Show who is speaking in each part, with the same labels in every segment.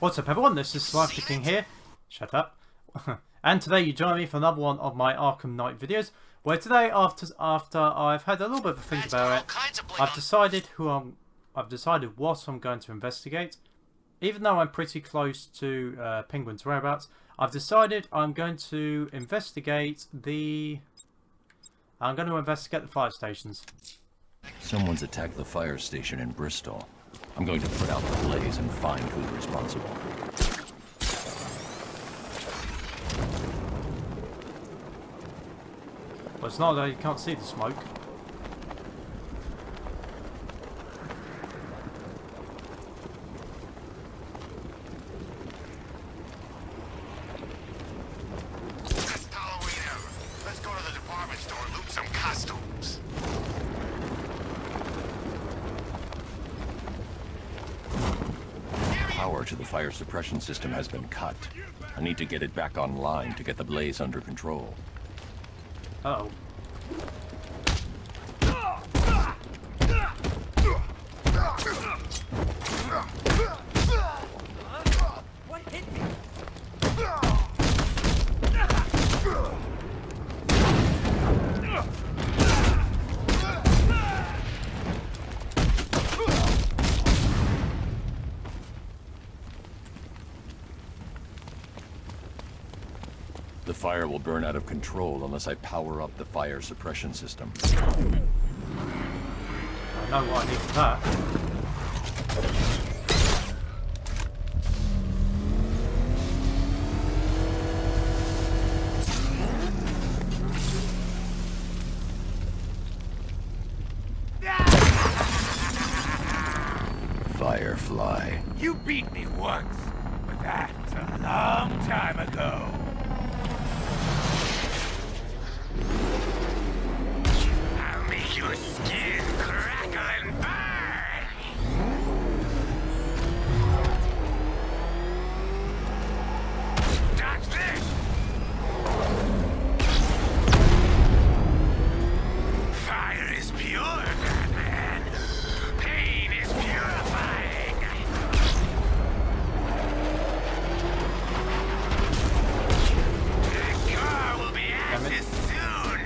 Speaker 1: What's up everyone, this is SliferKing here. Shut up. And today you join me for another one of my Arkham Knight videos, where today after I've had a little bit of a think about it, I've decided what I'm going to investigate. Even though I'm pretty close to Penguin's whereabouts, I've decided I'm going to investigate the fire stations.
Speaker 2: Someone's attacked the fire station in Bristol. I'm going to put out the blaze and find who's responsible.
Speaker 1: Well, it's not that you can't see the smoke.
Speaker 3: It's Halloween hour. Let's go to the department store and loot some costumes.
Speaker 2: Power to the fire suppression system has been cut. I need to get it back online to get the blaze under control.
Speaker 1: Uh-oh.
Speaker 4: What hit me?
Speaker 2: The fire will burn out of control unless I power up the fire suppression system.
Speaker 1: I know what I need for that.
Speaker 2: Firefly.
Speaker 3: You beat me once, but that's a long time ago. I'll make your skin crackle and burn. Dodge this. Fire is pure, Batman. Pain is purifying. The car will be ashes soon,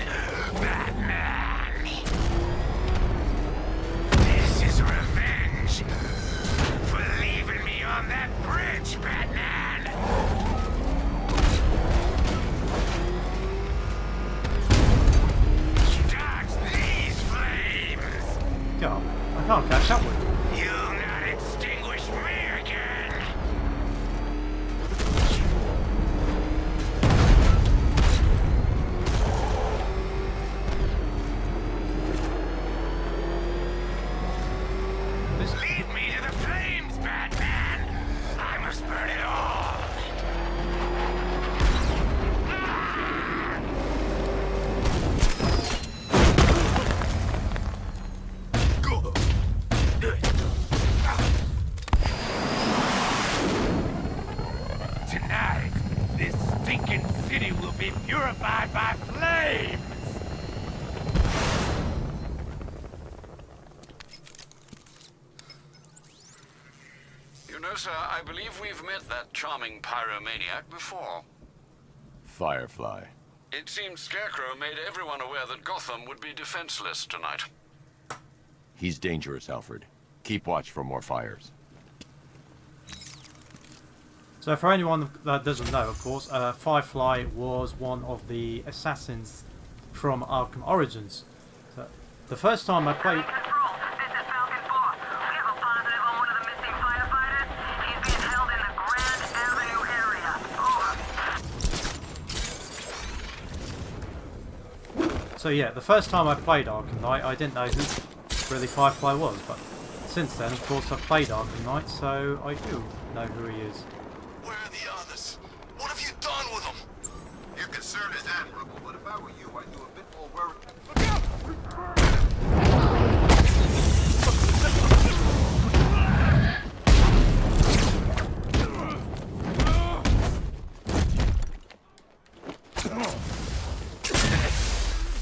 Speaker 3: Batman. This is revenge for leaving me on that bridge, Batman. Dodge these flames.
Speaker 1: God, I can't catch up with it.
Speaker 3: You'll not extinguish me again.
Speaker 1: This
Speaker 3: Lead me to the flames, Batman. I must burn it all. Tonight, this stinking city will be purified by flames.
Speaker 5: You know, sir, I believe we've met that charming pyromaniac before.
Speaker 2: Firefly.
Speaker 5: It seems Scarecrow made everyone aware that Gotham would be defenseless tonight.
Speaker 2: He's dangerous, Alfred. Keep watch for more fires.
Speaker 1: So for anyone that doesn't know, of course, Firefly was one of the assassins from Arkham Origins. So the first time I played...
Speaker 6: Control, this is Falcon 4. We have a positive on one of the missing firefighters. He's being held in the Grand Avenue area. Over.
Speaker 1: So yeah, the first time I played Arkham Knight, I didn't know who really Firefly was, but since then, of course, I've played Arkham Knight, so I do know who he is.
Speaker 3: Where are the others? What have you done with them? Your concern is admirable, but if I were you, I'd do a bit more work. Look out!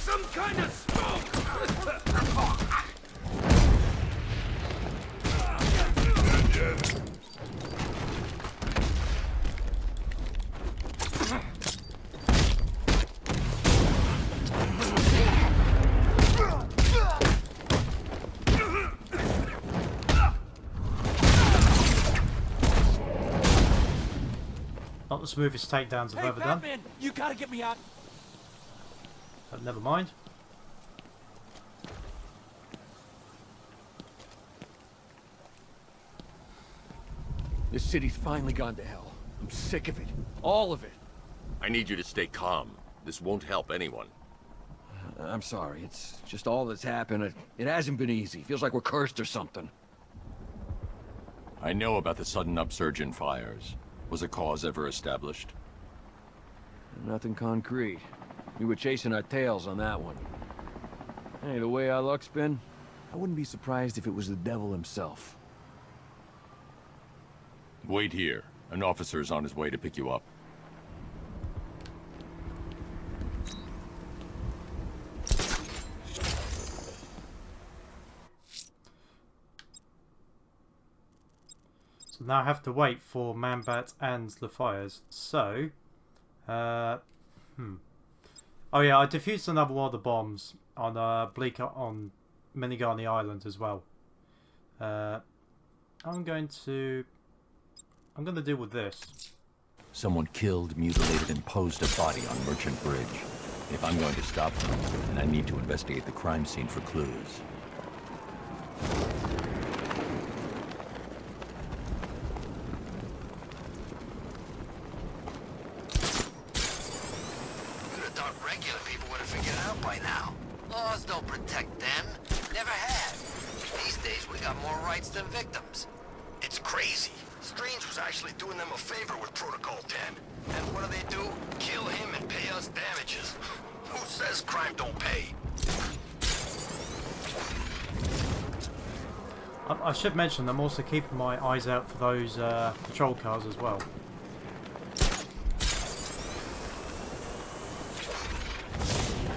Speaker 3: Some kind of smoke!
Speaker 1: Not the smoothest takedowns I've
Speaker 4: Hey,
Speaker 1: ever done.
Speaker 4: Batman, you gotta get me out.
Speaker 1: But never mind.
Speaker 7: This city's finally gone to hell. I'm sick of it. All of it.
Speaker 8: I need you to stay calm. This won't help anyone.
Speaker 7: I'm sorry. It's just all that's happened. It hasn't been easy. Feels like we're cursed or something.
Speaker 2: I know about the sudden upsurge in fires. Was a cause ever established?
Speaker 7: Nothing concrete. We were chasing our tails on that one. Hey, the way our luck's been, I wouldn't be surprised if it was the devil himself.
Speaker 2: Wait here. An officer is on his way to pick you up.
Speaker 1: So now I have to wait for Man-Bat and the fires. So, oh yeah, I defused another one of the bombs on on Minigani Island as well. I'm going to deal with this.
Speaker 2: Someone killed, mutilated, and posed a body on Merchant Bridge. If I'm going to stop them, then I need to investigate the crime scene for clues.
Speaker 3: You'd have thought regular people would have figured it out by now. Laws don't protect them. Never have. These days, we got more rights than victims. It's crazy. Strange was actually doing them a favor with Protocol 10. And what do? Kill him and pay us damages. Who says crime don't pay?
Speaker 1: I should mention I'm also keeping my eyes out for those patrol cars as well.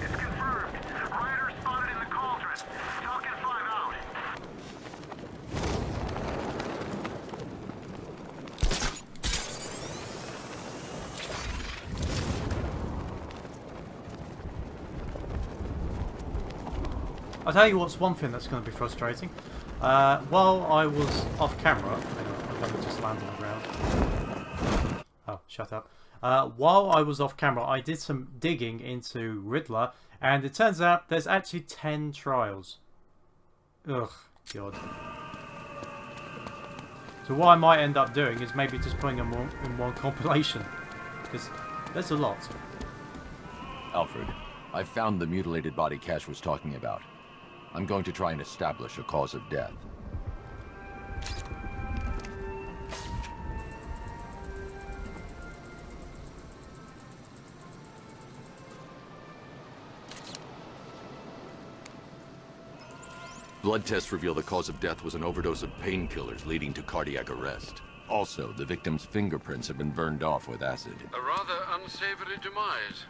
Speaker 6: It's confirmed. Rider spotted in the cauldron. Talking 5 out.
Speaker 1: I'll tell you what's one thing that's going to be frustrating. While I was off camera, hang on, I'm going to just land on the ground. Oh, shut up. While I was off camera, I did some digging into Riddler, and it turns out there's actually 10 trials. Ugh, God. So what I might end up doing is maybe just putting them in one compilation, because there's a lot.
Speaker 2: Alfred, I found the mutilated body Cash was talking about. I'm going to try and establish a cause of death.
Speaker 8: Blood tests reveal the cause of death was an overdose of painkillers leading to cardiac arrest.
Speaker 2: Also, the victim's fingerprints have been burned off with acid.
Speaker 5: A rather unsavory demise.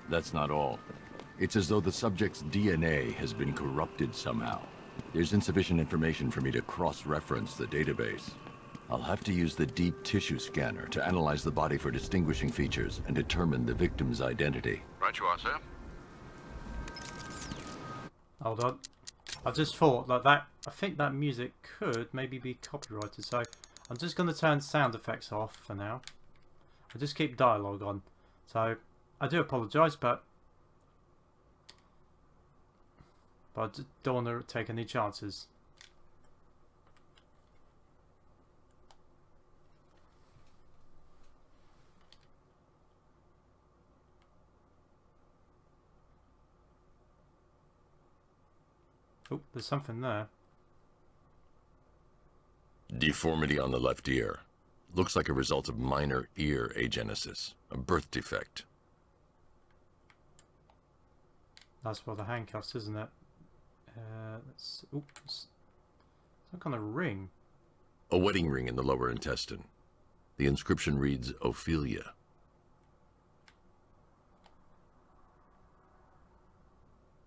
Speaker 2: That's not all. It's as though the subject's DNA has been corrupted somehow. There's insufficient information for me to cross-reference the database. I'll have to use the deep tissue scanner to analyze the body for distinguishing features and determine the victim's identity.
Speaker 5: Right you are, sir.
Speaker 1: Hold on. I just thought that I think that music could maybe be copyrighted, so I'm just going to turn sound effects off for now. I'll just keep dialogue on. So I do apologise, but I don't want to take any chances. Oh, there's something there.
Speaker 8: Deformity on the left ear. Looks like a result of minor ear agenesis, a birth defect.
Speaker 1: That's for the handcuffs, isn't it? Oops. Some kind of ring.
Speaker 8: A wedding ring in the lower intestine. The inscription reads Ophelia.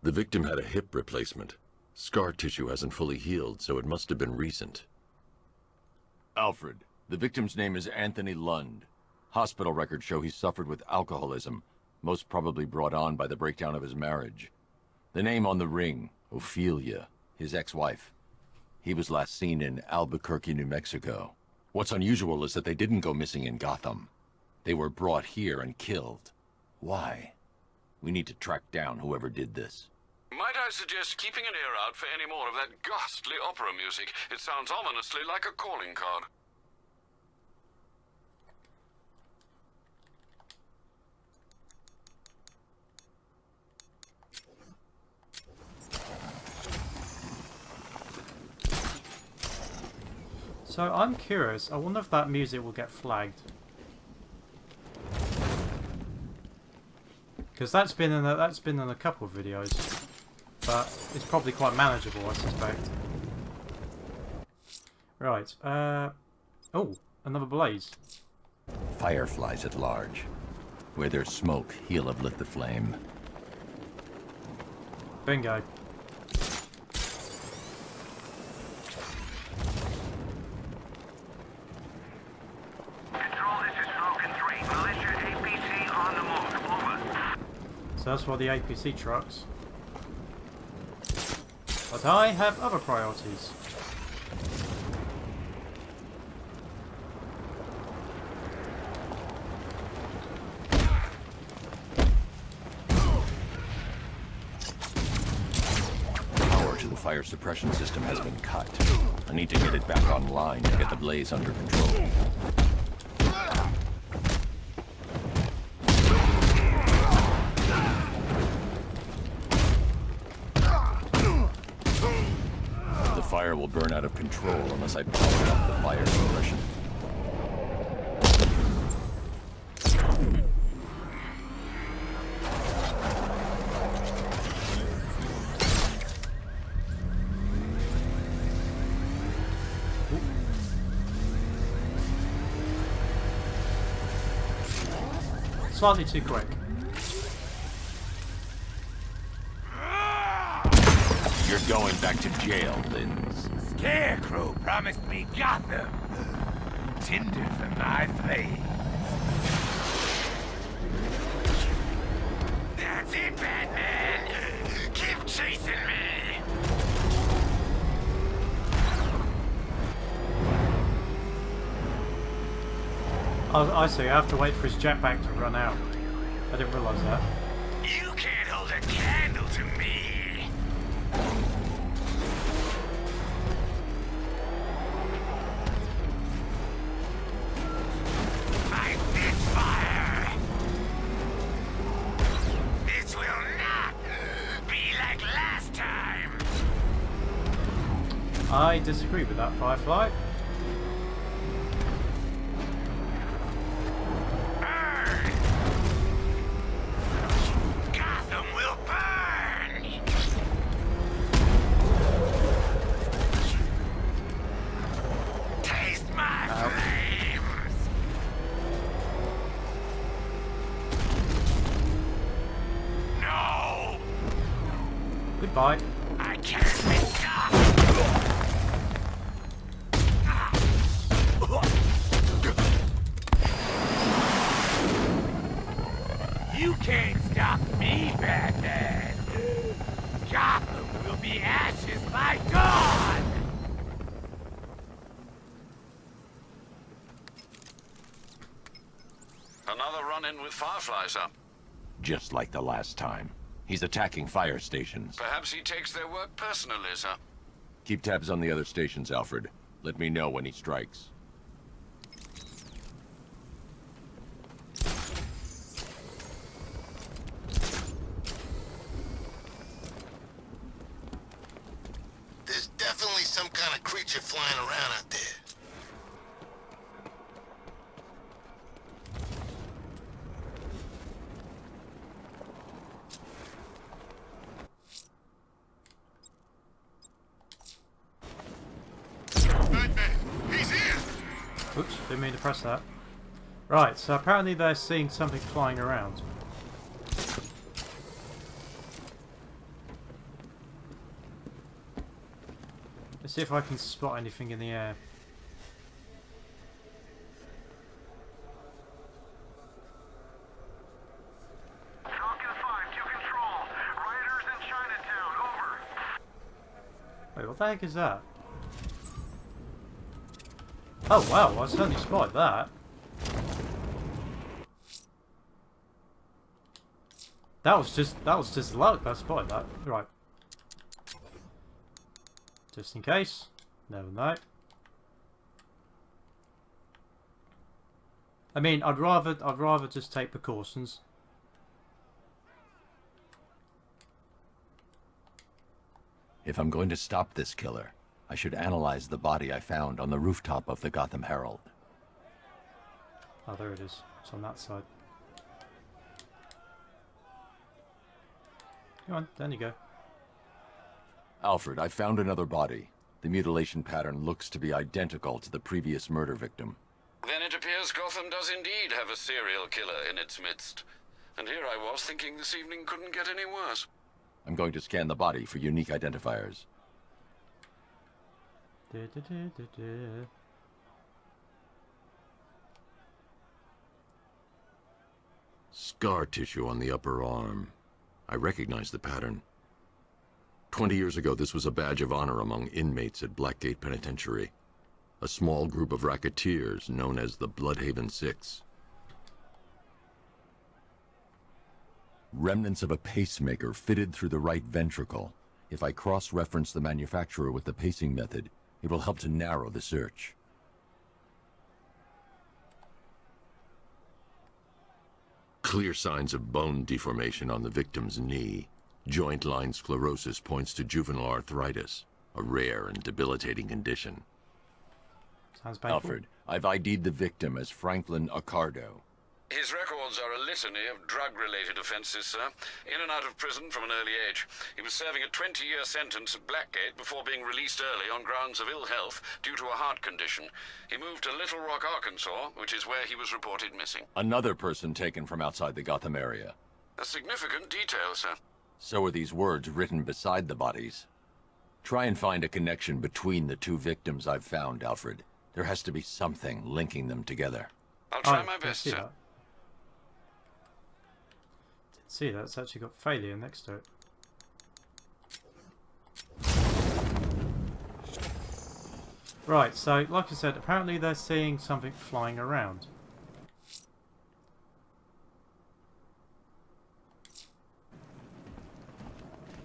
Speaker 8: The victim had a hip replacement. Scar tissue hasn't fully healed, so it must have been recent.
Speaker 2: Alfred, the victim's name is Anthony Lund. Hospital records show he suffered with alcoholism, most probably brought on by the breakdown of his marriage. The name on the ring, Ophelia, his ex-wife. He was last seen in Albuquerque, New Mexico. What's unusual is that they didn't go missing in Gotham. They were brought here and killed. Why? We need to track down whoever did this.
Speaker 5: Might I suggest keeping an ear out for any more of that ghastly opera music? It sounds ominously like a calling card.
Speaker 1: So I'm curious, I wonder if that music will get flagged. Because that's been in a couple of videos. But it's probably quite manageable, I suspect. Right, oh, another blaze.
Speaker 2: Fireflies at large. Where there's smoke, he'll have lit the flame.
Speaker 1: Bingo.
Speaker 6: Control, this is Falcon 3. Militia APC on the move. Over.
Speaker 1: So that's for the APC trucks. But I have other priorities.
Speaker 2: Power to the fire suppression system has been cut. I need to get it back online to get the blaze under control. The fire will burn out of control unless I power up the fire suppression.
Speaker 1: Slightly too quick.
Speaker 2: You're going back to jail, Linz.
Speaker 9: Scarecrow promised me Gotham. Tinder for my flames. That's it, Batman. Keep chasing me.
Speaker 1: Oh, I see, I have to wait for his jetpack to run out. I didn't realise that.
Speaker 9: You can't hold a candle to me. Fight this fire. This will not be like last time.
Speaker 1: I disagree with that, Firefly. Goodbye.
Speaker 9: I can't be stopped. You can't stop me, Batman. Gotham will be ashes by dawn.
Speaker 5: Another run-in with Firefly, sir.
Speaker 2: Just like the last time. He's attacking fire stations.
Speaker 5: Perhaps he takes their work personally, sir.
Speaker 2: Keep tabs on the other stations, Alfred. Let me know when he strikes.
Speaker 3: There's definitely some kind of creature flying around out there.
Speaker 1: Oops, didn't mean to press that. Right, so apparently they're seeing something flying around. Let's see if I can spot anything in the air.
Speaker 6: Falcon 5 to control. Rioters in Chinatown. Over.
Speaker 1: Wait, what the heck is that? Oh wow, I certainly spotted that. That was just luck. I spotted that. Right. Just in case. Never know. I mean, I'd rather just take precautions.
Speaker 2: If I'm going to stop this killer, I should analyze the body I found on the rooftop of the Gotham Herald.
Speaker 1: Oh, there it is. It's on that side. Come on, down you go.
Speaker 2: Alfred, I found another body. The mutilation pattern looks to be identical to the previous murder victim.
Speaker 5: Then it appears Gotham does indeed have a serial killer in its midst. And here I was thinking this evening couldn't get any worse.
Speaker 2: I'm going to scan the body for unique identifiers.
Speaker 8: Scar tissue on the upper arm. I recognize the pattern. 20 years ago, this was a badge of honor among inmates at Blackgate Penitentiary. A small group of racketeers known as the Bloodhaven Six.
Speaker 2: Remnants of a pacemaker fitted through the right ventricle. If I cross-reference the manufacturer with the pacing method, it will help to narrow the search.
Speaker 8: Clear signs of bone deformation on the victim's knee. Joint line sclerosis points to juvenile arthritis, a rare and debilitating condition.
Speaker 1: Sounds painful.
Speaker 2: Alfred, I've ID'd the victim as Franklin Accardo.
Speaker 5: His records are a litany of drug-related offences, sir. In and out of prison from an early age. He was serving a 20-year sentence at Blackgate before being released early on grounds of ill health due to a heart condition. He moved to Little Rock, Arkansas, which is where he was reported missing.
Speaker 2: Another person taken from outside the Gotham area.
Speaker 5: A significant detail, sir.
Speaker 2: So are these words written beside the bodies. Try and find a connection between the two victims I've found, Alfred. There has to be something linking them together.
Speaker 5: I'll try my best, sir.
Speaker 1: That. Didn't see that. It's actually got failure next to it. Right, so like I said, apparently they're seeing something flying around.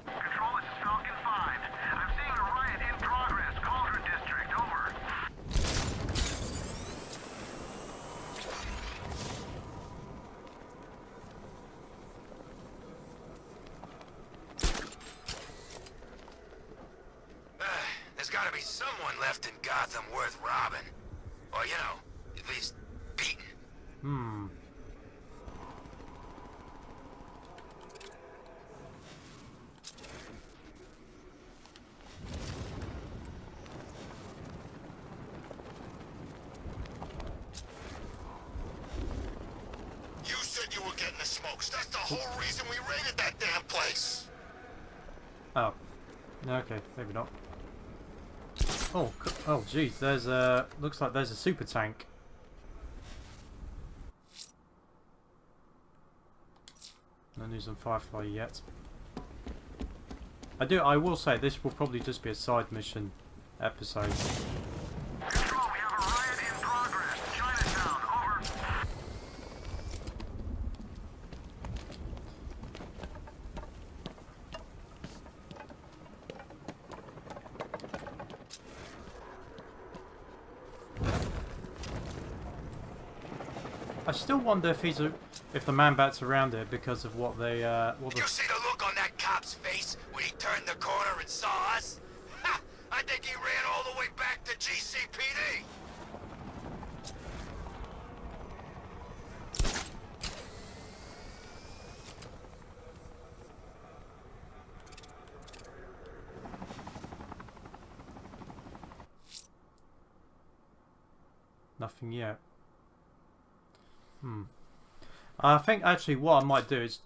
Speaker 6: Control, this is Falcon 5. I'm seeing a riot in progress. Cauldron District, over.
Speaker 3: There's gotta be someone left in Gotham worth robbing. Or, you know, at least beating. You said you were getting the smokes. That's the whole reason we raided that damn place.
Speaker 1: Oh. Okay, maybe not. Oh, oh, geez. There's looks like there's a super tank. No news on Firefly yet. I will say this will probably just be a side mission episode.
Speaker 6: Control, we have a riot in progress. Chinatown, over.
Speaker 1: I still wonder if the Man-Bat's around here because of what they
Speaker 3: Did you see the look on that cop's face when he turned the corner and saw us? Ha! I think he ran all the way back to GCPD.
Speaker 1: Nothing yet. I think actually what I might do is...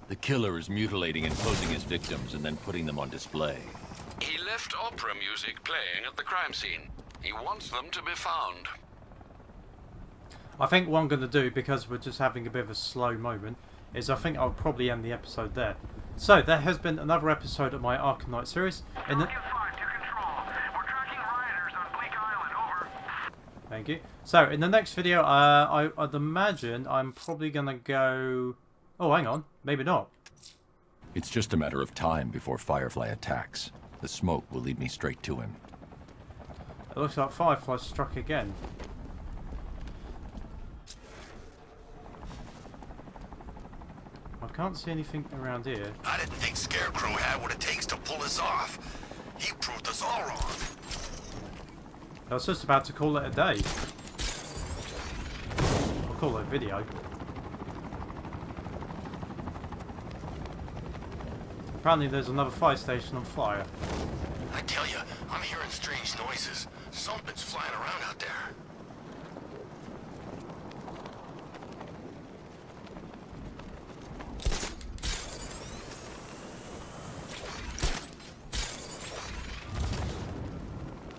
Speaker 2: The killer is mutilating and posing as victims and then putting them on display.
Speaker 5: He left opera music playing at the crime scene. He wants them to be found.
Speaker 1: I think what I'm going to do, because we're just having a bit of a slow moment, is I think I'll probably end the episode there. So, there has been another episode of my Arkham Knight series. In the...
Speaker 6: Falcon 5 to control. We're tracking rioters on Bleak Island, over.
Speaker 1: Thank you. So, in the next video, I'd imagine I'm probably going to go... Oh, hang on. Maybe not.
Speaker 2: It's just a matter of time before Firefly attacks. The smoke will lead me straight to him.
Speaker 1: It looks like Firefly struck again. I can't see anything around here.
Speaker 3: I didn't think Scarecrow had what it takes to pull us off. He proved us all wrong.
Speaker 1: I was just about to call it a day. I'll call it a video. Apparently there's another fire station on fire.
Speaker 3: I tell you, I'm hearing strange noises. Something's flying around out there.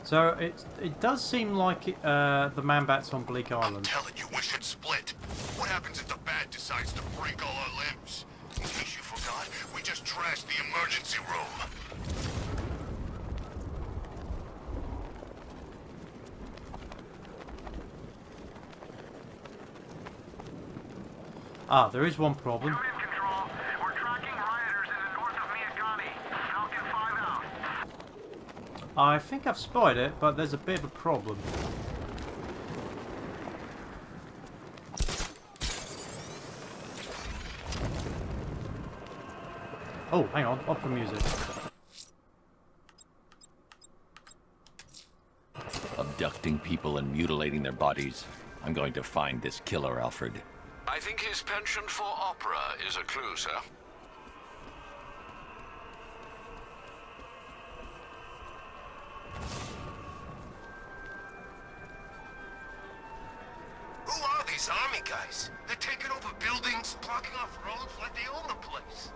Speaker 1: So it does seem like the Man-Bat's on Bleak Island.
Speaker 3: I'm telling you, we should split. What happens if the Bat decides to break all our limbs? In case you forgot, we just trashed the emergency room.
Speaker 1: Ah, there is one problem.
Speaker 6: Unit control. We're tracking rioters in the north of Miyagami. Falcon 5 out.
Speaker 1: I think I've spotted it, but there's a bit of a problem. Oh, hang on, opera music.
Speaker 2: Abducting people and mutilating their bodies. I'm going to find this killer, Alfred.
Speaker 5: I think his penchant for opera is a clue, sir.
Speaker 3: Who are these army guys? They're taking over buildings, blocking off roads like they own the place.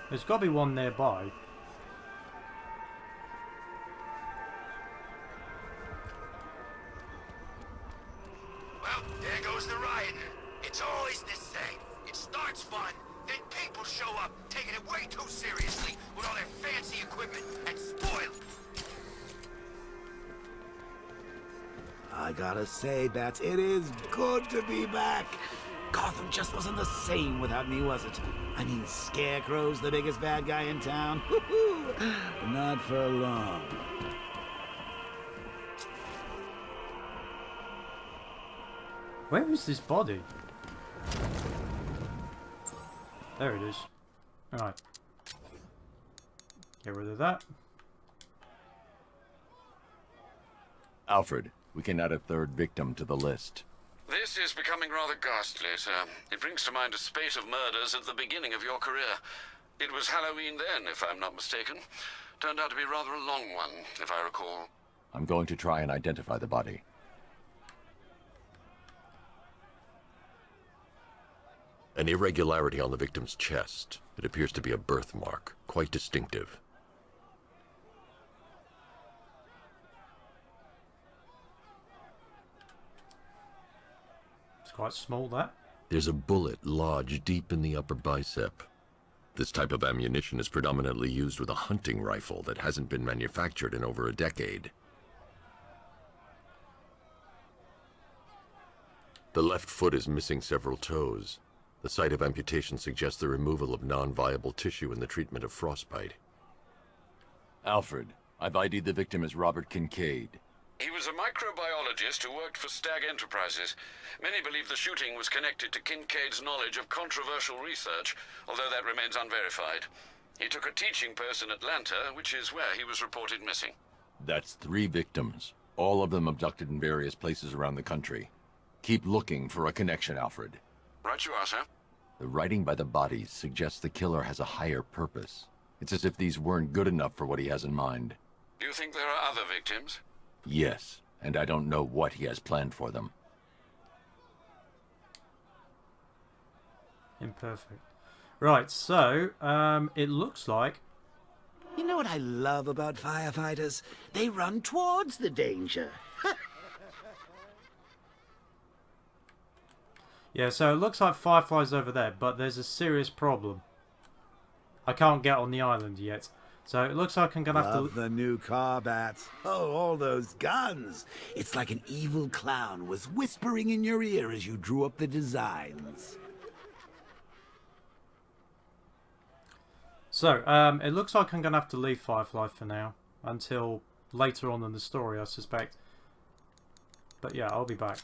Speaker 1: There's got to be one nearby.
Speaker 3: Well, there goes the riot. It's always the same. It starts fun, then people show up, taking it way too seriously with all their fancy equipment and spoil it.
Speaker 10: I gotta say, Bats, it is good to be back. Gotham just wasn't the same without me, was it? I mean, Scarecrow's the biggest bad guy in town. Not for long.
Speaker 1: Where is this body? There it is. Alright. Get rid of that.
Speaker 2: Alfred, we can add a third victim to the list.
Speaker 5: This is becoming rather ghastly, sir. It brings to mind a spate of murders at the beginning of your career. It was Halloween then, if I'm not mistaken. Turned out to be rather a long one, if I recall.
Speaker 2: I'm going to try and identify the body.
Speaker 8: An irregularity on the victim's chest. It appears to be a birthmark, quite distinctive.
Speaker 1: It's quite small, that.
Speaker 8: There's a bullet lodged deep in the upper bicep. This type of ammunition is predominantly used with a hunting rifle that hasn't been manufactured in over a decade. The left foot is missing several toes. The site of amputation suggests the removal of non-viable tissue in the treatment of frostbite.
Speaker 2: Alfred, I've ID'd the victim as Robert Kincaid.
Speaker 5: He was a microbiologist who worked for Stag Enterprises. Many believe the shooting was connected to Kincaid's knowledge of controversial research, although that remains unverified. He took a teaching post in Atlanta, which is where he was reported missing.
Speaker 2: That's 3 victims, all of them abducted in various places around the country. Keep looking for a connection, Alfred.
Speaker 5: Right you are, sir.
Speaker 2: The writing by the bodies suggests the killer has a higher purpose. It's as if these weren't good enough for what he has in mind.
Speaker 5: Do you think there are other victims?
Speaker 2: Yes, and I don't know what he has planned for them.
Speaker 1: Imperfect. Right, so, it looks like...
Speaker 10: You know what I love about firefighters? They run towards the danger.
Speaker 1: Yeah, so it looks like Firefly's over there, but there's a serious problem. I can't get on the island yet. So it looks like I'm gonna have
Speaker 10: Love
Speaker 1: to.
Speaker 10: the new car, Bats. Oh, all those guns. It's like an evil clown was whispering in your ear as you drew up the designs.
Speaker 1: So it looks like I'm gonna have to leave Firefly for now until later on in the story, I suspect. But yeah, I'll be back.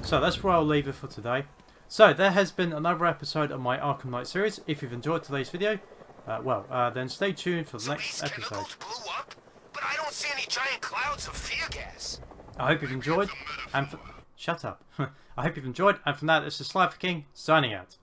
Speaker 1: So that's where I'll leave it for today. So there has been another episode of my Arkham Knight series. If you've enjoyed today's video, then stay tuned for the next episode.
Speaker 3: Blew up, but I don't see any giant clouds of fear gas.
Speaker 1: I hope you've enjoyed, and shut up. I hope you've enjoyed, and from that, this is SliferKing signing out.